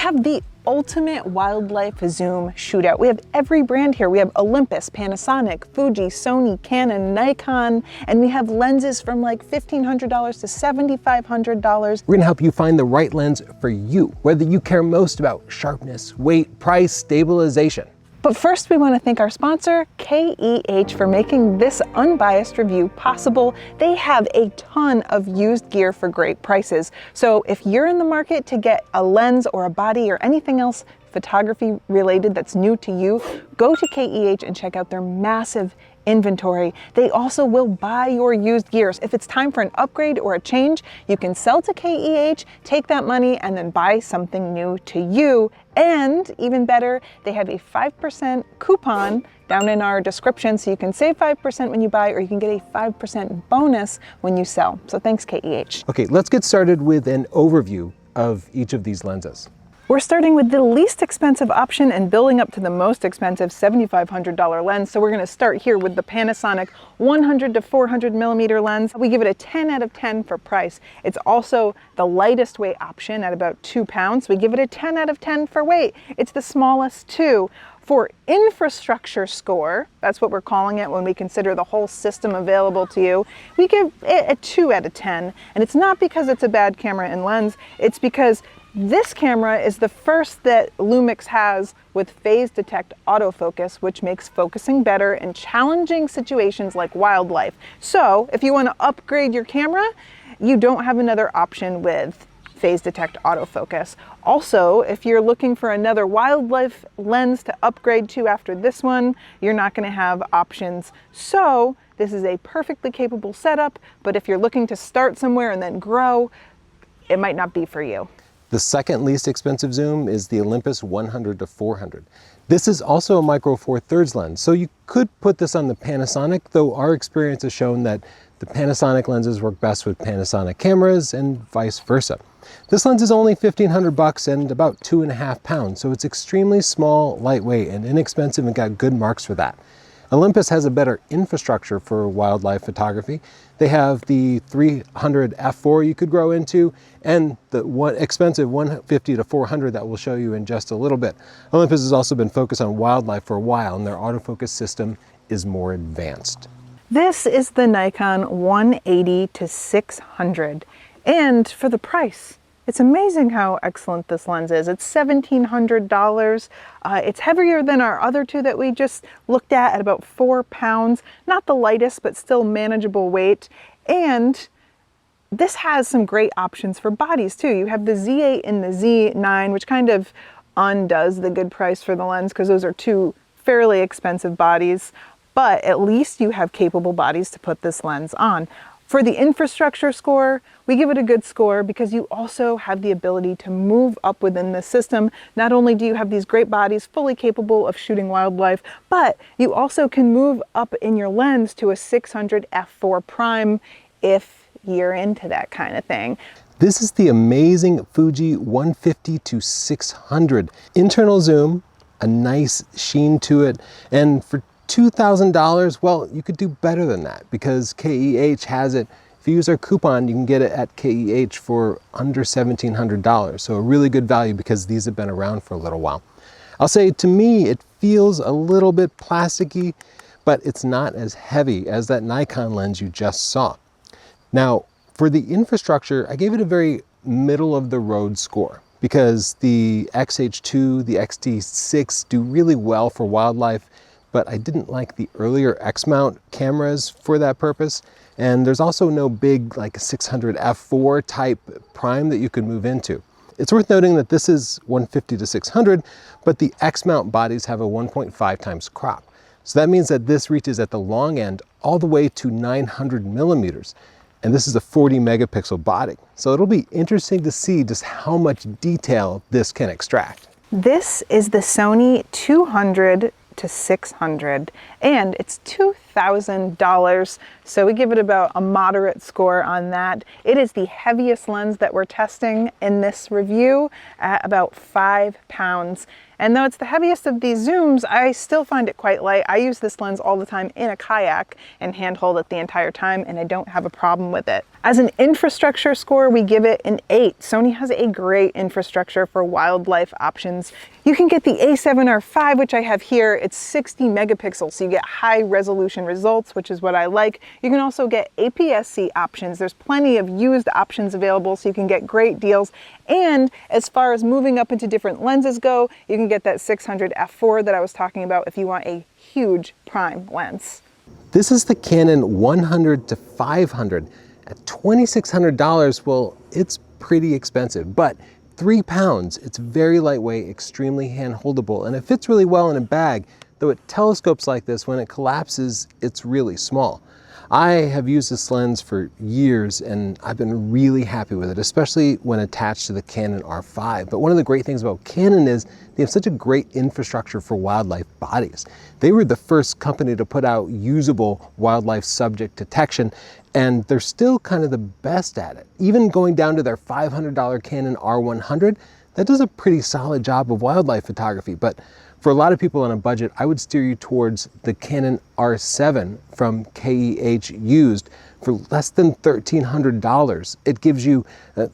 have the ultimate wildlife zoom shootout. We have every brand here. We have Olympus, Panasonic, Fuji, Sony, Canon, Nikon, and we have lenses from like $1,500 to $7,500. We're gonna help you find the right lens for you, whether you care most about sharpness, weight, price, stabilization. But first, we want to thank our sponsor, KEH, for making this unbiased review possible. They have a ton of used gear for great prices. So if you're in the market to get a lens or a body or anything else photography related that's new to you, go to KEH and check out their massive inventory. They also will buy your used gears. If it's time for an upgrade or a change, you can sell to KEH, take that money, and then buy something new to you. And even better, they have a 5% coupon down in our description, so you can save 5% when you buy, or you can get a 5% bonus when you sell. So thanks, KEH. Okay, let's get started with an overview of each of these lenses. We're starting with the least expensive option and building up to the most expensive $7,500 lens. So we're gonna start here with the Panasonic 100 to 400 millimeter lens. We give it a 10 out of 10 for price. It's also the lightest weight option at about 2 pounds. We give it a 10 out of 10 for weight. It's the smallest too. For infrastructure score, that's what we're calling it when we consider the whole system available to you, we give it a 2 out of 10. And it's not because it's a bad camera and lens, it's because this camera is the first that Lumix has with phase detect autofocus, which makes focusing better in challenging situations like wildlife. So if you want to upgrade your camera, you don't have another option with phase detect autofocus. Also, if you're looking for another wildlife lens to upgrade to after this one, you're not going to have options. So this is a perfectly capable setup, but if you're looking to start somewhere and then grow, it might not be for you. The second least expensive zoom is the Olympus 100 to 400. This is also a micro four thirds lens, so you could put this on the Panasonic, though our experience has shown that the Panasonic lenses work best with Panasonic cameras and vice versa. This lens is only $1,500 and about 2.5 pounds, so it's extremely small, lightweight, and inexpensive, and got good marks for that. Olympus has a better infrastructure for wildlife photography. They have the 300 f4 you could grow into, and the expensive 150 to 400 that we'll show you in just a little bit. Olympus has also been focused on wildlife for a while, and their autofocus system is more advanced. This is the Nikon 180 to 600, and for the price, it's amazing how excellent this lens is. It's $1,700. It's heavier than our other two that we just looked at about 4 pounds. Not the lightest, but still manageable weight. And this has some great options for bodies too. You have the Z8 and the Z9, which kind of undoes the good price for the lens because those are two fairly expensive bodies. But at least you have capable bodies to put this lens on. For the infrastructure score, we give it a good score because you also have the ability to move up within the system. Not only do you have these great bodies fully capable of shooting wildlife, but you also can move up in your lens to a 600 f4 prime if you're into that kind of thing. This is the amazing Fuji 150 to 600. Internal zoom, a nice sheen to it, and for $2,000, well, you could do better than that because KEH has it. If you use our coupon, you can get it at KEH for under $1,700. So a really good value because these have been around for a little while. I'll say to me, it feels a little bit plasticky, but it's not as heavy as that Nikon lens you just saw. Now, for the infrastructure, I gave it a very middle of the road score because the XH2, the XT6 do really well for wildlife, but I didn't like the earlier X-mount cameras for that purpose. And there's also no big like 600 f4 type prime that you can move into. It's worth noting that this is 150 to 600, but the X-mount bodies have a 1.5 times crop. So that means that this reaches at the long end all the way to 900 millimeters. And this is a 40 megapixel body. So it'll be interesting to see just how much detail this can extract. This is the Sony 200 to 600, and it's $2,000. So we give it about a moderate score on that. It is the heaviest lens that we're testing in this review at about 5 pounds. And though it's the heaviest of these zooms, I still find it quite light. I use this lens all the time in a kayak and handhold it the entire time, and I don't have a problem with it. As an infrastructure score, we give it an 8. Sony has a great infrastructure for wildlife options. You can get the A7R5, which I have here. It's 60 megapixels, so you get high resolution results, which is what I like. You can also get APS-C options. There's plenty of used options available, so you can get great deals. And as far as moving up into different lenses go, you can get that 600 f4 that I was talking about if you want a huge prime lens. This is the Canon 100 to 500. At $2,600, well, it's pretty expensive, but 3 pounds, it's very lightweight, extremely hand-holdable, and it fits really well in a bag, though it telescopes like this, when it collapses, it's really small. I have used this lens for years and I've been really happy with it, especially when attached to the Canon R5. But one of the great things about Canon is they have such a great infrastructure for wildlife bodies. They were the first company to put out usable wildlife subject detection, and they're still kind of the best at it. Even going down to their $500 Canon R100, that does a pretty solid job of wildlife photography. But for a lot of people on a budget, I would steer you towards the Canon R7 from KEH used for less than $1,300. It gives you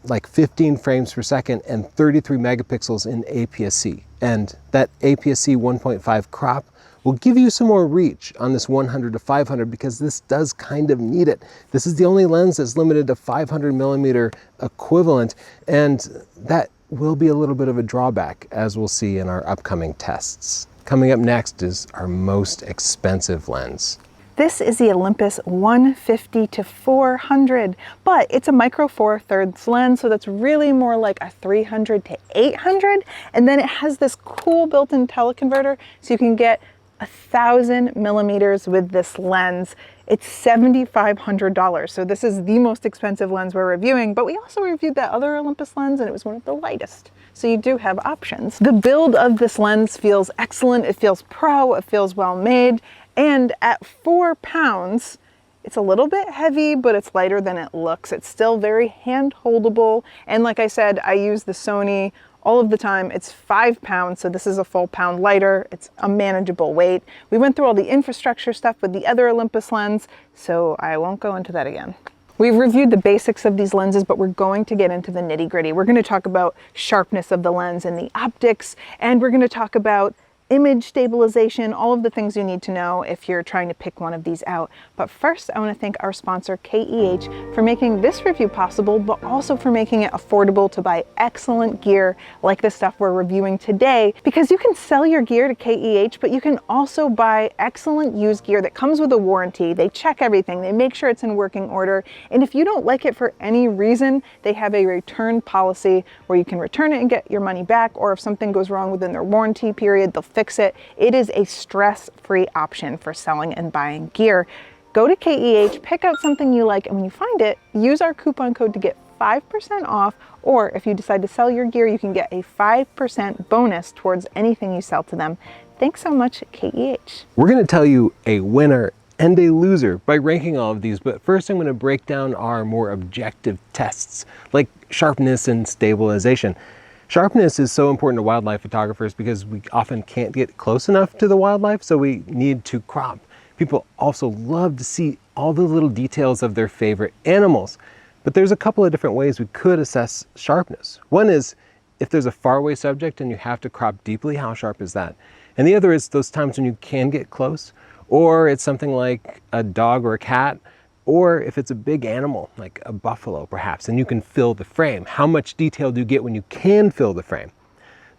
like 15 frames per second and 33 megapixels in APS-C. And that APS-C 1.5 crop will give you some more reach on this 100 to 500 because this does kind of need it. This is the only lens that's limited to 500 millimeter equivalent, and that will be a little bit of a drawback, as we'll see in our upcoming tests. Coming up next is our most expensive lens. This is the Olympus 150 to 400, but it's a micro four thirds lens, so that's really more like a 300 to 800. And then it has this cool built-in teleconverter, so you can get 1,000 millimeters with this lens. It's $7,500. So this is the most expensive lens we're reviewing, but we also reviewed that other Olympus lens and it was one of the lightest. So you do have options. The build of this lens feels excellent. It feels pro, it feels well made. And at 4 pounds, it's a little bit heavy, but it's lighter than it looks. It's still very hand holdable. And like I said, I use the Sony all of the time. It's 5 pounds, so this is a full pound lighter. It's a manageable weight. We went through all the infrastructure stuff with the other Olympus lens, so I won't go into that again. We've reviewed the basics of these lenses, but we're going to get into the nitty-gritty. We're going to talk about sharpness of the lens and the optics, and we're going to talk about image stabilization, all of the things you need to know if you're trying to pick one of these out. But first, I want to thank our sponsor, KEH, for making this review possible, but also for making it affordable to buy excellent gear like the stuff we're reviewing today, because you can sell your gear to KEH, but you can also buy excellent used gear that comes with a warranty. They check everything, they make sure it's in working order, and if you don't like it for any reason, they have a return policy where you can return it and get your money back, or if something goes wrong within their warranty period, they'll fix it. It is a stress-free option for selling and buying gear. Go to KEH, pick out something you like, and when you find it, use our coupon code to get 5% off, or if you decide to sell your gear, you can get a 5% bonus towards anything you sell to them. Thanks so much, KEH. We're going to tell you a winner and a loser by ranking all of these, but first I'm going to break down our more objective tests, like sharpness and stabilization. Sharpness is so important to wildlife photographers because we often can't get close enough to the wildlife, so we need to crop. People also love to see all the little details of their favorite animals. But there's a couple of different ways we could assess sharpness. One is if there's a faraway subject and you have to crop deeply, how sharp is that? And the other is those times when you can get close, or it's something like a dog or a cat, or if it's a big animal, like a buffalo perhaps, and you can fill the frame. How much detail do you get when you can fill the frame?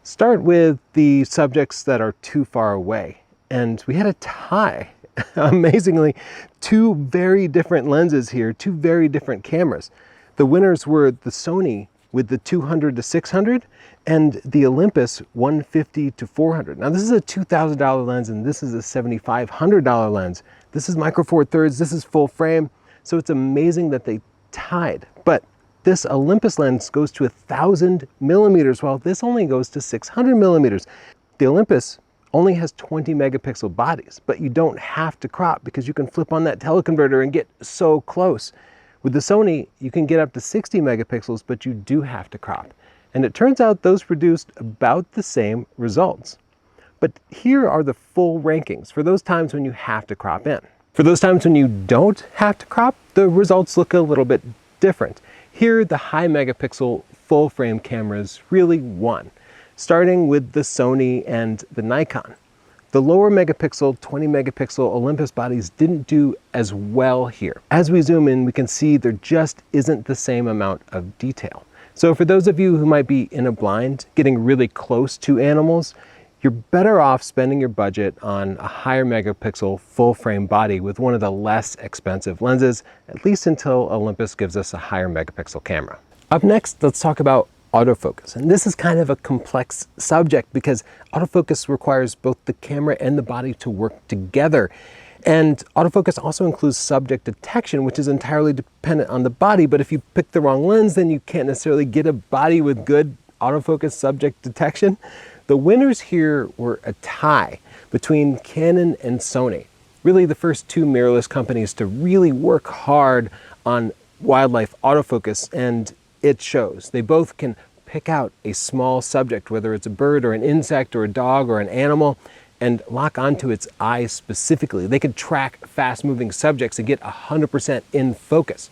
Start with the subjects that are too far away. And we had a tie. Amazingly, two very different lenses here, two very different cameras. The winners were the Sony with the 200 to 600 and the Olympus 150 to 400. Now this is a $2,000 lens and this is a $7,500 lens. This is micro four thirds, this is full frame. So it's amazing that they tied. But this Olympus lens goes to 1,000 millimeters while this only goes to 600 millimeters. The Olympus only has 20 megapixel bodies, but you don't have to crop because you can flip on that teleconverter and get so close. With the Sony, you can get up to 60 megapixels, but you do have to crop. and it turns out those produced about the same results. But here are the full rankings for those times when you have to crop in. For those times when you don't have to crop, the results look a little bit different. Here, the high megapixel full frame cameras really won, starting with the Sony and the Nikon. The lower megapixel, 20 megapixel Olympus bodies didn't do as well here. As we zoom in, we can see there just isn't the same amount of detail. So for those of you who might be in a blind, getting really close to animals, you're better off spending your budget on a higher megapixel full frame body with one of the less expensive lenses, at least until Olympus gives us a higher megapixel camera. Up next, let's talk about autofocus. And this is kind of a complex subject because autofocus requires both the camera and the body to work together. And autofocus also includes subject detection, which is entirely dependent on the body. But if you pick the wrong lens, then you can't necessarily get a body with good autofocus subject detection. The winners here were a tie between Canon and Sony. Really the first two mirrorless companies to really work hard on wildlife autofocus, and it shows. They both can pick out a small subject, whether it's a bird or an insect or a dog or an animal, and lock onto its eye specifically. They can track fast-moving subjects and get 100% in focus.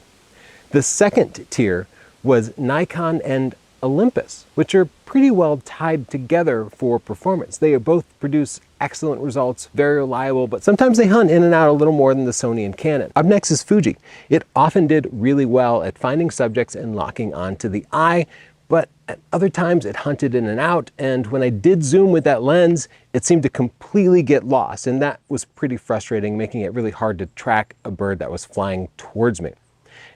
The second tier was Nikon and Olympus, which are pretty well tied together for performance. They both produce excellent results, very reliable, but sometimes they hunt in and out a little more than the Sony and Canon. Up next is Fuji. It often did really well at finding subjects and locking onto the eye, but at other times it hunted in and out, and when I did zoom with that lens, it seemed to completely get lost, and that was pretty frustrating, making it really hard to track a bird that was flying towards me.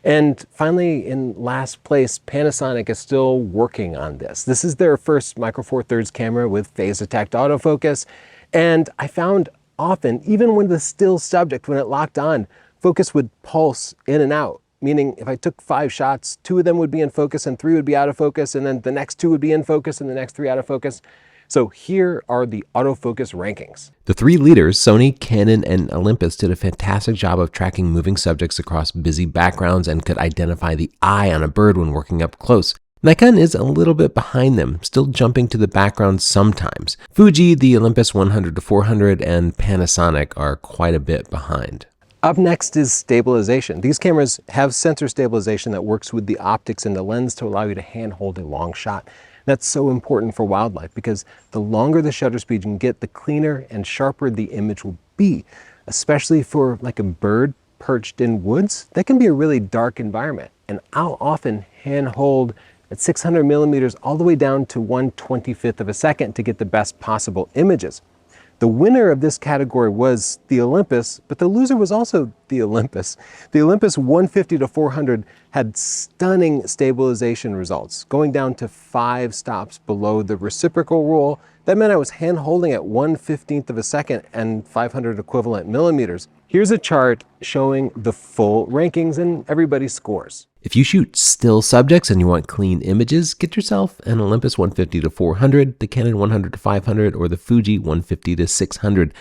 And finally, in last place, Panasonic is still working on this. This is their first Micro Four Thirds camera with phase detect autofocus. And I found often, even when the still subject, when it locked on, focus would pulse in and out. Meaning if I took 5 shots, 2 of them would be in focus and 3 would be out of focus, and then the next 2 would be in focus and the next 3 out of focus. So here are the autofocus rankings. The 3 leaders, Sony, Canon, and Olympus, did a fantastic job of tracking moving subjects across busy backgrounds and could identify the eye on a bird when working up close. Nikon is a little bit behind them, still jumping to the background sometimes. Fuji, the Olympus 100-400, and Panasonic are quite a bit behind. Up next is stabilization. These cameras have sensor stabilization that works with the optics in the lens to allow you to handhold a long shot. That's so important for wildlife because the longer the shutter speed you can get, the cleaner and sharper the image will be, especially for like a bird perched in woods. That can be a really dark environment, and I'll often handhold at 600 millimeters all the way down to 1/25 of a second to get the best possible images. The winner of this category was the Olympus, but the loser was also the Olympus. The Olympus 150-400 had stunning stabilization results, going down to 5 stops below the reciprocal rule. That meant I was hand-holding at 1/15 of a second and 500 equivalent millimeters. Here's a chart showing the full rankings and everybody's scores. If you shoot still subjects and you want clean images, get yourself an Olympus 150-400, the Canon 100-500, or the Fuji 150-600.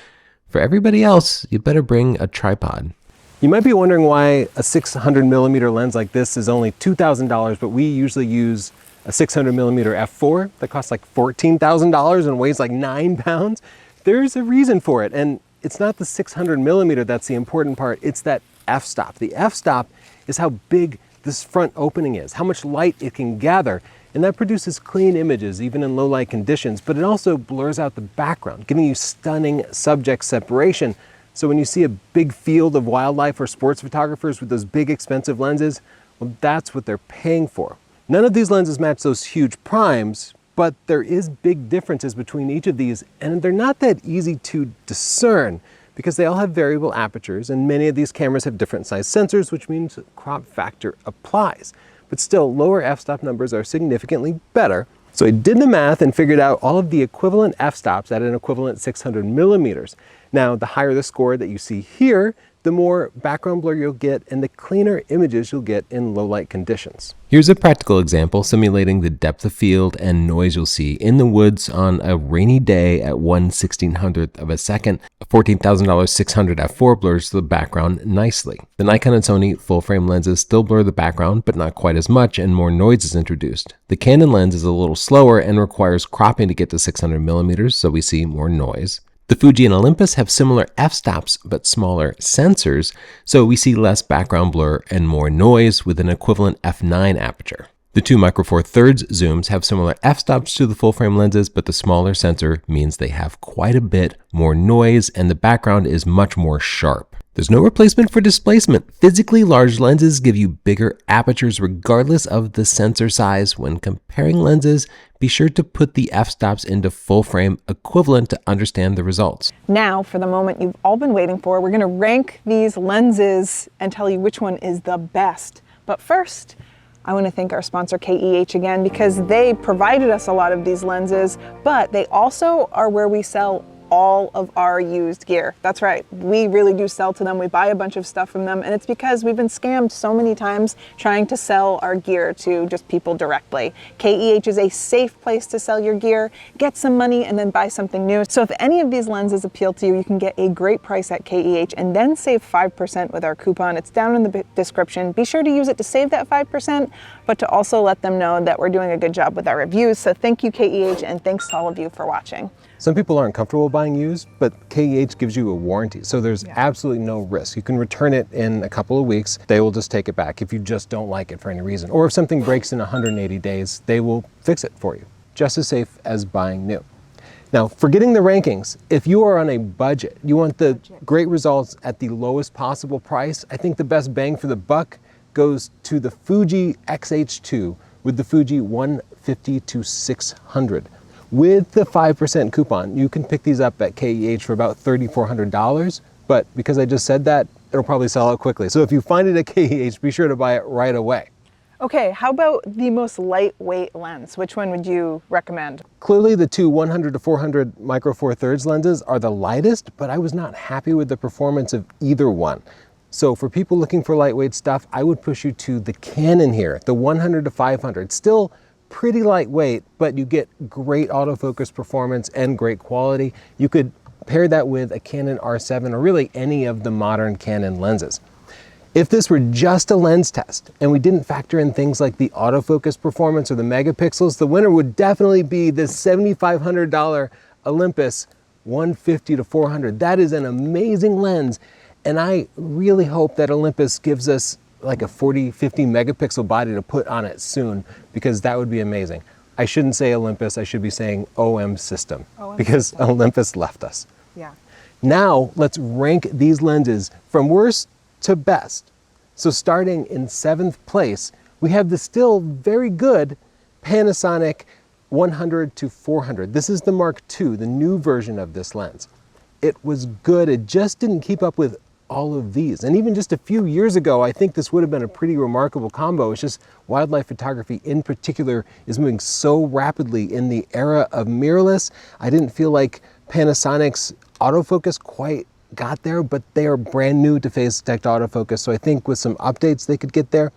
For everybody else, you better bring a tripod. You might be wondering why a 600 millimeter lens like this is only $2,000, but we usually use a 600 millimeter f4 that costs like $14,000 and weighs like 9 pounds. There's a reason for it, and it's not the 600 millimeter that's the important part, it's that f-stop. The f-stop is how big this front opening is, how much light it can gather, and that produces clean images even in low light conditions, but it also blurs out the background, giving you stunning subject separation. So when you see a big field of wildlife or sports photographers with those big expensive lenses, well, that's what they're paying for. None of these lenses match those huge primes, but there is big differences between each of these, and they're not that easy to discern because they all have variable apertures, and many of these cameras have different size sensors, which means crop factor applies. But still, lower f-stop numbers are significantly better. So I did the math and figured out all of the equivalent f-stops at an equivalent 600 millimeters. Now, the higher the score that you see here, the more background blur you'll get and the cleaner images you'll get in low light conditions. Here's a practical example simulating the depth of field and noise you'll see in the woods on a rainy day at 1/1600th of a second. A $14,000 600 f4 blurs the background nicely. The Nikon and Sony full-frame lenses still blur the background, but not quite as much, and more noise is introduced. The Canon lens is a little slower and requires cropping to get to 600 millimeters, so we see more noise. The Fuji and Olympus have similar f-stops but smaller sensors, so we see less background blur and more noise with an equivalent f9 aperture. The two Micro Four Thirds zooms have similar f-stops to the full-frame lenses, but the smaller sensor means they have quite a bit more noise and the background is much more sharp. There's no replacement for displacement. Physically large lenses give you bigger apertures regardless of the sensor size. When comparing lenses, be sure to put the f-stops into full frame equivalent to understand the results. Now, for the moment you've all been waiting for, we're gonna rank these lenses and tell you which one is the best. But first, I want to thank our sponsor KEH again because they provided us a lot of these lenses, but they also are where we sell all of our used gear. That's right, we really do sell to them. We buy a bunch of stuff from them, and it's because we've been scammed so many times trying to sell our gear to just people directly. KEH is a safe place to sell your gear, get some money, and then buy something new. So if any of these lenses appeal to you, you can get a great price at KEH and then save 5% with our coupon. It's down in the description. Be sure to use it to save that 5%, but to also let them know that we're doing a good job with our reviews. So thank you, KEH, and thanks to all of you for watching. Some people aren't comfortable buying used, but KEH gives you a warranty, so there's absolutely no risk. You can return it in a couple of weeks. They will just take it back if you just don't like it for any reason. Or if something breaks in 180 days, they will fix it for you. Just as safe as buying new. Now, forgetting the rankings, if you are on a budget, you want the great results at the lowest possible price, I think the best bang for the buck goes to the Fuji X-H2 with the Fuji 150-600. With the 5% coupon, you can pick these up at KEH for about $3,400, but because I just said that, it'll probably sell out quickly. So if you find it at KEH, be sure to buy it right away. Okay, how about the most lightweight lens? Which one would you recommend? Clearly the two 100-400 Micro Four Thirds lenses are the lightest, but I was not happy with the performance of either one. So for people looking for lightweight stuff, I would push you to the Canon here, the 100-500. Still pretty lightweight, but you get great autofocus performance and great quality. You could pair that with a Canon R7 or really any of the modern Canon lenses. If this were just a lens test and we didn't factor in things like the autofocus performance or the megapixels, the winner would definitely be this $7,500 Olympus 150-400. That is an amazing lens, and I really hope that Olympus gives us like a 40-50 megapixel body to put on it soon, because that would be amazing. I shouldn't say Olympus, I should be saying OM System, because Olympus left us. Yeah. Now let's rank these lenses from worst to best. So starting in 7th place, we have the still very good Panasonic 100-400. This is the Mark II, the new version of this lens. It was good, it just didn't keep up with all of these. And even just a few years ago, I think this would have been a pretty remarkable combo. It's just wildlife photography in particular is moving so rapidly in the era of mirrorless. I didn't feel like Panasonic's autofocus quite got there, but they are brand new to phase detect autofocus. So I think with some updates they could get there.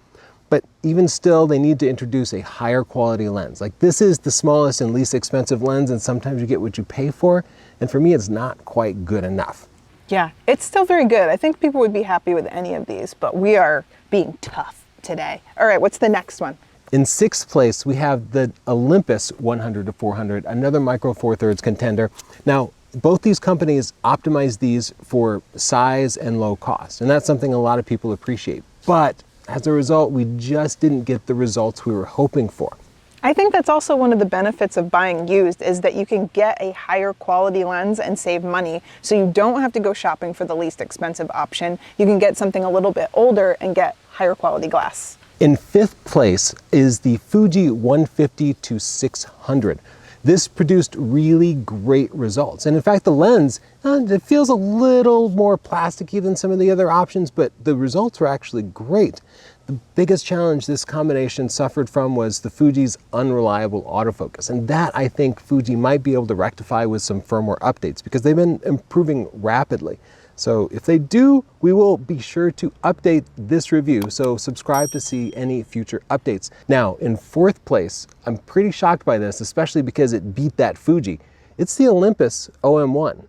But even still, they need to introduce a higher quality lens. Like, this is the smallest and least expensive lens, and sometimes you get what you pay for. And for me, it's not quite good enough. Yeah, it's still very good. I think people would be happy with any of these, but we are being tough today. All right, what's the next one? In 6th place, we have the Olympus 100-400, another Micro Four Thirds contender. Now, both these companies optimize these for size and low cost, and that's something a lot of people appreciate. But as a result, we just didn't get the results we were hoping for. I think that's also one of the benefits of buying used, is that you can get a higher quality lens and save money. So you don't have to go shopping for the least expensive option. You can get something a little bit older and get higher quality glass. In 5th place is the Fuji 150-600. This produced really great results. And in fact, the lens, it feels a little more plasticky than some of the other options, but the results were actually great. The biggest challenge this combination suffered from was the Fuji's unreliable autofocus. And that, I think, Fuji might be able to rectify with some firmware updates, because they've been improving rapidly. So if they do, we will be sure to update this review, so subscribe to see any future updates. Now, in fourth place, I'm pretty shocked by this, especially because it beat that Fuji. It's the Olympus OM1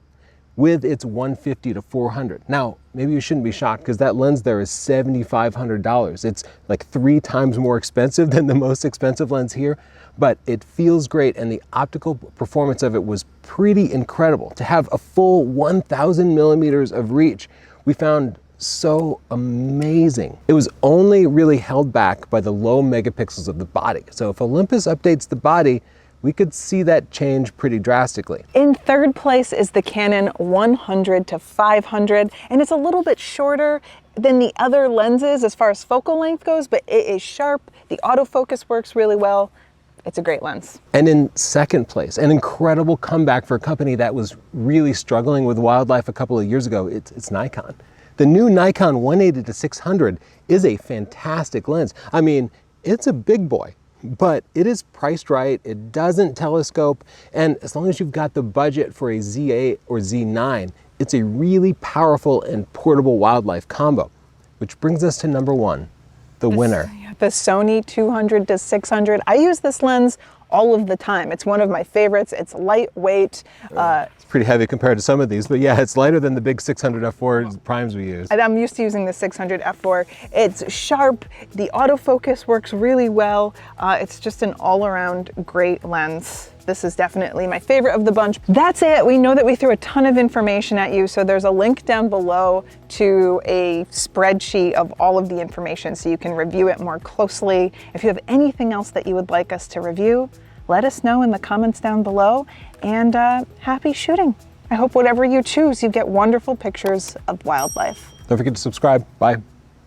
with its 150 to 400. Now, maybe you shouldn't be shocked because that lens there is $7,500. It's like 3 times more expensive than the most expensive lens here, but it feels great and the optical performance of it was pretty incredible. To have a full 1,000 millimeters of reach, we found so amazing. It was only really held back by the low megapixels of the body. So if Olympus updates the body, we could see that change pretty drastically. In third place is the Canon 100 to 500, and it's a little bit shorter than the other lenses as far as focal length goes, but it is sharp. The autofocus works really well. It's a great lens. And in second place, an incredible comeback for a company that was really struggling with wildlife a couple of years ago, it's Nikon. The new Nikon 180 to 600 is a fantastic lens. I mean, it's a big boy, but it is priced right, it doesn't telescope, and as long as you've got the budget for a Z8 or Z9, it's a really powerful and portable wildlife combo. Which brings us to number 1, the winner. The Sony 200 to 600. I use this lens all of the time. It's one of my favorites. It's lightweight. It's pretty heavy compared to some of these, but yeah, it's lighter than the big 600 f4 primes we use. I'm used to using the 600 f4. It's sharp. The autofocus works really well. It's just an all-around great lens. This is definitely my favorite of the bunch. That's it. We know that we threw a ton of information at you, so there's a link down below to a spreadsheet of all of the information so you can review it more closely. If you have anything else that you would like us to review, let us know in the comments down below, and happy shooting. I hope whatever you choose, you get wonderful pictures of wildlife. Don't forget to subscribe. Bye.